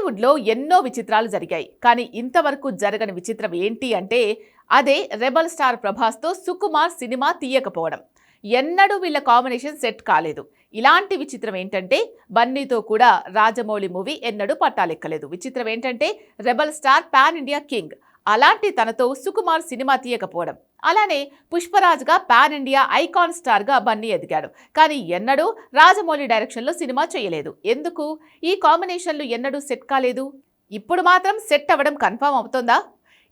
టాలీవుడ్లో ఎన్నో విచిత్రాలు జరిగాయి. కానీ ఇంతవరకు జరగని విచిత్రం ఏంటి అంటే అదే రెబల్ స్టార్ ప్రభాస్తో సుకుమార్ సినిమా తీయకపోవడం. ఎన్నడూ వీళ్ళ కాంబినేషన్ సెట్ కాలేదు. ఇలాంటి విచిత్రం ఏంటంటే బన్నీతో కూడా రాజమౌళి మూవీ ఎన్నడూ పట్టాలెక్కలేదు. విచిత్రం ఏంటంటే rebel star pan India king, అలాంటి తనతో సుకుమార్ సినిమా తీయకపోవడం. అలానే పుష్పరాజ్గా పాన్ ఇండియా ఐకాన్ స్టార్గా బన్నీ ఎదిగాడు. కానీ ఎన్నడూ రాజమౌళి డైరెక్షన్లో సినిమా చేయలేదు. ఎందుకు? ఈ కాంబినేషన్లు ఎన్నడూ సెట్ కాలేదు. ఇప్పుడు మాత్రం సెట్ అవ్వడం కన్ఫర్మ్ అవుతుందా?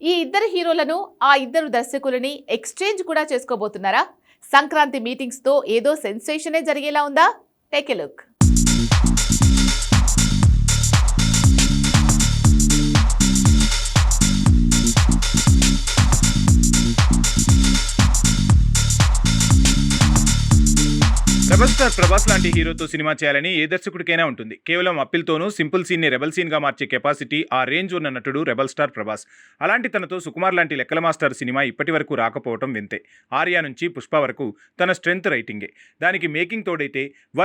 ఈ ఇద్దరు హీరోలను, ఆ ఇద్దరు దర్శకులని ఎక్స్చేంజ్ కూడా చేసుకోబోతున్నారా? సంక్రాంతి మీటింగ్స్తో ఏదో సెన్సేషనే జరిగేలా ఉందా? Take a look. Rebel star Prabhas లాంటి హీరోతో సినిమా చేయాలని ఏ దర్శకుడికైనా ఉంటుంది. కేవలం అప్పిల్తోనూ సింపుల్ సీన్ ని రెబల్ సీన్ గా మార్చే కెపాసిటీ, ఆ రేంజ్ ఉన్న నటుడు రెబల్ స్టార్ ప్రభాస్. అలాంటి తనతో సుకుమార్ లాంటి లెక్కల మాస్టర్ సినిమా ఇప్పటి వరకు రాకపోవటం వింతే. ఆర్యా నుంచి పుష్ప వరకు తన స్ట్రెంత్ రైటింగే. దానికి మేకింగ్ తోడైతే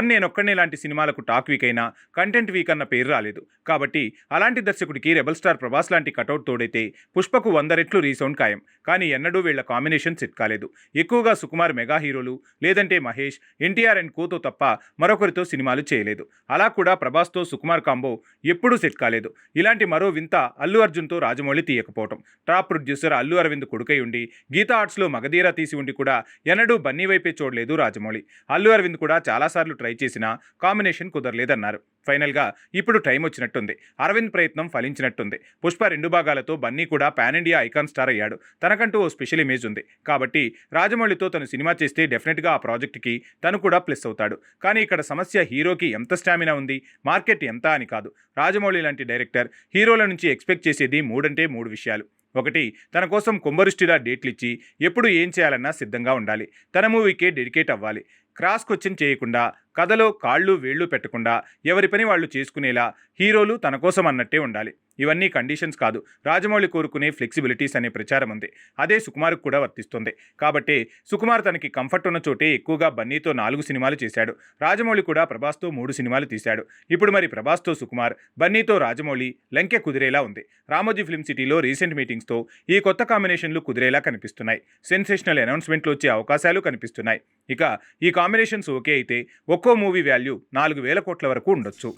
నేనొక్కడే లాంటి సినిమాలకు టాక్ వీక్ అయినా కంటెంట్ వీక్ అన్న పేరు రాలేదు. కాబట్టి అలాంటి దర్శకుడికి రెబల్ స్టార్ ప్రభాస్ లాంటి కటౌట్ తోడైతే పుష్పకు 100 రెట్లు రీసౌండ్ ఖాయం. కానీ ఎన్నడూ వీళ్ల కాంబినేషన్ సెట్ కాలేదు. ఎక్కువగా సుకుమార్ మెగా హీరోలు, లేదంటే మహేష్, ఎన్టీఆర్ అండ్ కోతో తప్ప మరొకరితో సినిమాలు చేయలేదు. అలా కూడా ప్రభాస్తో సుకుమార్ కాంబో ఎప్పుడూ సెట్ కాలేదు. ఇలాంటి మరో వింత అల్లు అర్జున్తో రాజమౌళి తీయకపోవటం. టాప్ ప్రొడ్యూసర్ అల్లు అరవింద్ కొడుకై ఉండి గీతా ఆర్ట్స్లో మగధీరా తీసి ఉండి కూడా ఎన్నడూ బన్నీ వైపే చూడలేదు రాజమౌళి. అల్లు అరవింద్ కూడా చాలాసార్లు ట్రై చేసినా కాంబినేషన్ కుదరలేదన్నారు. ఫైనల్గా ఇప్పుడు టైం వచ్చినట్టుంది. అరవింద్ ప్రయత్నం ఫలించినట్టుంది. పుష్ప 2 భాగాలతో బన్నీ కూడా పాన్ ఇండియా ఐకాన్ స్టార్ అయ్యాడు. తనకంటూ ఓ స్పెషల్ ఇమేజ్ ఉంది. కాబట్టి రాజమౌళితో తను సినిమా చేస్తే డెఫినెట్గా ఆ ప్రాజెక్ట్కి తను కూడా ప్లస్ అవుతాడు. కానీ ఇక్కడ సమస్య హీరోకి ఎంత స్టామినా ఉంది, మార్కెట్ ఎంత అని కాదు. రాజమౌళి లాంటి డైరెక్టర్ హీరోల నుంచి ఎక్స్పెక్ట్ చేసేది 3 విషయాలు. 1, తన కోసం కుంభరుష్టిలా డేట్లు ఇచ్చి ఎప్పుడు ఏం చేయాలన్నా సిద్ధంగా ఉండాలి. తన మూవీకే డెడికేట్ అవ్వాలి. క్రాస్ క్వశ్చన్ చేయకుండా, కథలో కాళ్ళు వేళ్లు పెట్టకుండా ఎవరి పని వాళ్ళు చేసుకునేలా హీరోలు తన కోసం అన్నట్టే ఉండాలి. ఇవన్నీ కండిషన్స్ కాదు, రాజమౌళి కోరుకునే ఫ్లెక్సిబిలిటీస్ అనే ప్రచారం ఉంది. అదే సుకుమార్కు కూడా వర్తిస్తుంది. కాబట్టి సుకుమార్ తనకి కంఫర్ట్ ఉన్న చోటే ఎక్కువగా బన్నీతో 4 సినిమాలు చేశాడు. రాజమౌళి కూడా ప్రభాస్తో 3 సినిమాలు తీశాడు. ఇప్పుడు మరి ప్రభాస్తో సుకుమార్, బన్నీతో రాజమౌళి లంకె కుదిరేలా ఉంది. రామోజీ ఫిల్మ్ సిటీలో రీసెంట్ మీటింగ్స్తో ఈ కొత్త కాంబినేషన్లు కుదిరేలా కనిపిస్తున్నాయి. సెన్సేషనల్ అనౌన్స్మెంట్లు వచ్చే అవకాశాలు కనిపిస్తున్నాయి. ఇక ఈ కాంబినేషన్స్ ఓకే అయితే ఒక్కో మూవీ వాల్యూ 4,000 కోట్ల వరకు ఉండొచ్చు.